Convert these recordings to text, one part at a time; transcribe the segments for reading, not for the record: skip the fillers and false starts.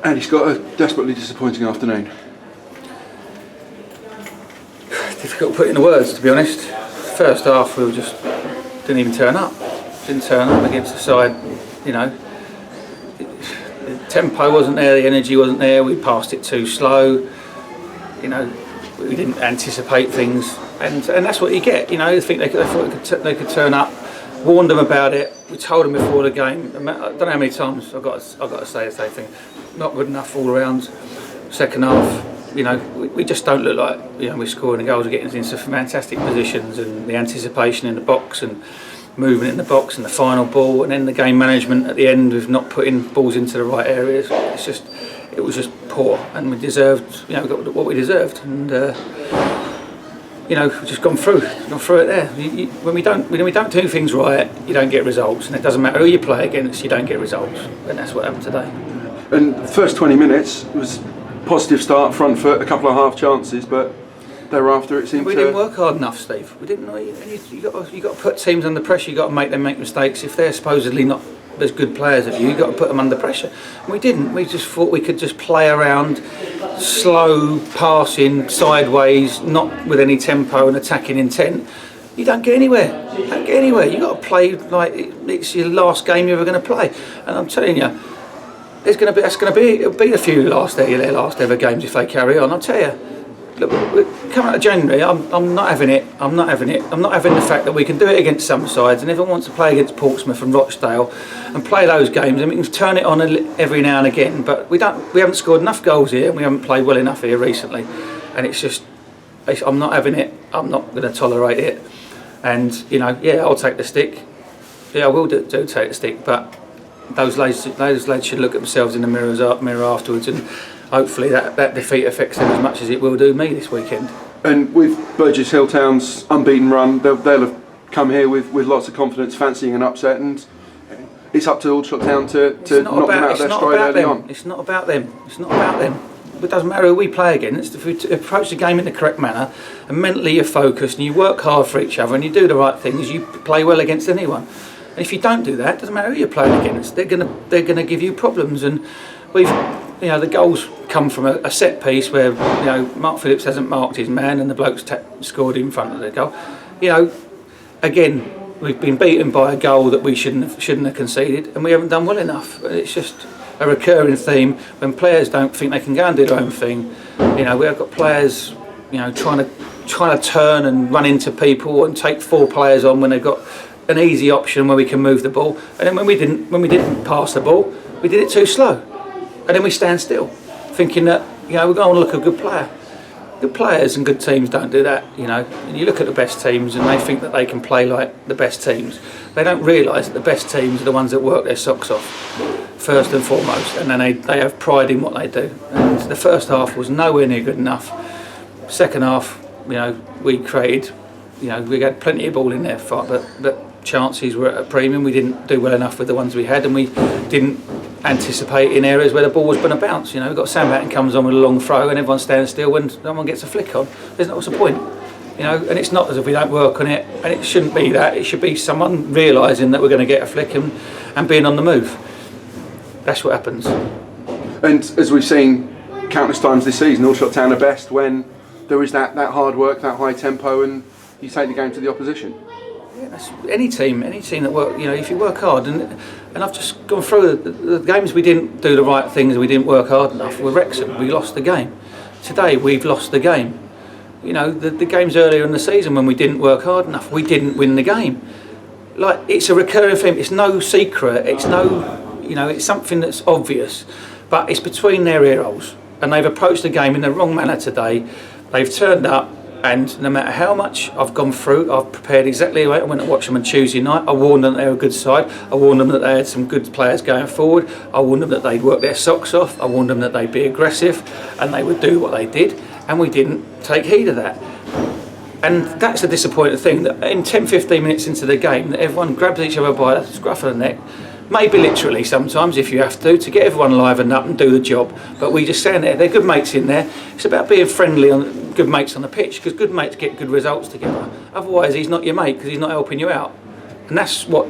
And he's got a desperately disappointing afternoon. Difficult to put into words, to be honest. First half we just didn't even turn up. Didn't turn up against the side, you know. The tempo wasn't there, the energy wasn't there, we passed it too slow. You know, we didn't anticipate things, and that's what you get. You know, they thought they could turn up. Warned them about it. We told them before the game. I don't know how many times I've got to say the same thing. Not good enough all around. Second half, you know, we just don't look like, you know, we're scoring the goals, we're getting into some fantastic positions, and the anticipation in the box and movement in the box and the final ball, and then the game management at the end with not putting balls into the right areas. It was just poor, and we deserved, you know, got what we deserved, and you know, we've just gone through it there. When we don't do things right, you don't get results, and it doesn't matter who you play against, you don't get results, and that's what happened today. And the first 20 minutes was positive start, front foot, a couple of half chances, but thereafter it seemed we didn't work hard enough, Steve. We didn't. You got to put teams under pressure. You got to make them make mistakes. If they're supposedly not as good players as you got to put them under pressure. And we didn't. We just thought we could just play around, slow passing, sideways, not with any tempo and attacking intent. You don't get anywhere. You don't get anywhere. You got to play like it's your last game you're ever going to play. And I'm telling you, it'll be a few last ever games if they carry on. I'll tell you. Look, we're coming out of January. I'm not having it. I'm not having the fact that we can do it against some sides, and everyone wants to play against Portsmouth and Rochdale and play those games, and we can turn it on every now and again. But we haven't scored enough goals here, and we haven't played well enough here recently. And I'm not having it. I'm not going to tolerate it. And you know, yeah, I'll take the stick. Yeah, I will do take the stick. But those lads should look at themselves in the mirror afterwards, and hopefully that defeat affects them as much as it will do me this weekend. And with Burgess Hill Town's unbeaten run, they'll have come here with lots of confidence, fancying an upset, and it's up to Aldershot Town to knock them out of their stride early on. It's not about them. It's not about them. It doesn't matter who we play against. If we approach the game in the correct manner, and mentally you're focused, and you work hard for each other, and you do the right things, you play well against anyone. And if you don't do that, it doesn't matter who you're playing against. They're gonna give you problems, and you know, the goals come from a set piece where, you know, Mark Phillips hasn't marked his man and the bloke's scored in front of the goal. You know, again, we've been beaten by a goal that we shouldn't have conceded, and we haven't done well enough. It's just a recurring theme when players don't think they can go and do their own thing. You know, we've got players, you know, trying to turn and run into people and take 4 players on when they've got an easy option where we can move the ball. And then when we didn't pass the ball, we did it too slow. And then we stand still, thinking that, you know, we're going to look a good player. Good players and good teams don't do that, you know. And you look at the best teams and they think that they can play like the best teams. They don't realise that the best teams are the ones that work their socks off, first and foremost. And then they have pride in what they do. And the first half was nowhere near good enough. Second half, you know, we created, you know, we had plenty of ball in there, but chances were at a premium. We didn't do well enough with the ones we had, and we didn't anticipate in areas where the ball was going to bounce. You know, we've got Sam Batten comes on with a long throw and everyone stands still when someone gets a flick on. What's the point? You know, and it's not as if we don't work on it, and it shouldn't be that. It should be someone realising that we're going to get a flick and being on the move. That's what happens. And as we've seen countless times this season, Aldershot Town are best when there is that hard work, that high tempo, and you take the game to the opposition. Yeah, that's any team that work. You know, if you work hard, and I've just gone through the games we didn't do the right things, we didn't work hard enough. With Wrexham, we lost the game. Today, we've lost the game. You know, the games earlier in the season when we didn't work hard enough, we didn't win the game. Like, it's a recurring theme. It's no secret. It's no, you know, it's something that's obvious, but it's between their ear holes, and they've approached the game in the wrong manner today. They've turned up. And no matter how much I've gone through, I've prepared exactly right. I went to watch them on Tuesday night. I warned them that they were a good side. I warned them that they had some good players going forward. I warned them that they'd work their socks off. I warned them that they'd be aggressive and they would do what they did. And we didn't take heed of that. And that's a disappointing thing, that in 10-15 minutes into the game, that everyone grabs each other by the scruff of the neck, maybe literally sometimes if you have to get everyone livened up and do the job. But we just stand there. They're good mates in there. It's about being friendly on good mates on the pitch, because good mates get good results together. Otherwise, he's not your mate because he's not helping you out. And that's what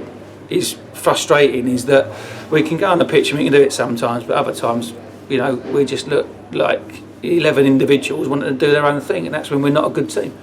is frustrating, is that we can go on the pitch and we can do it sometimes, but other times, we just look like 11 individuals wanting to do their own thing, and that's when we're not a good team.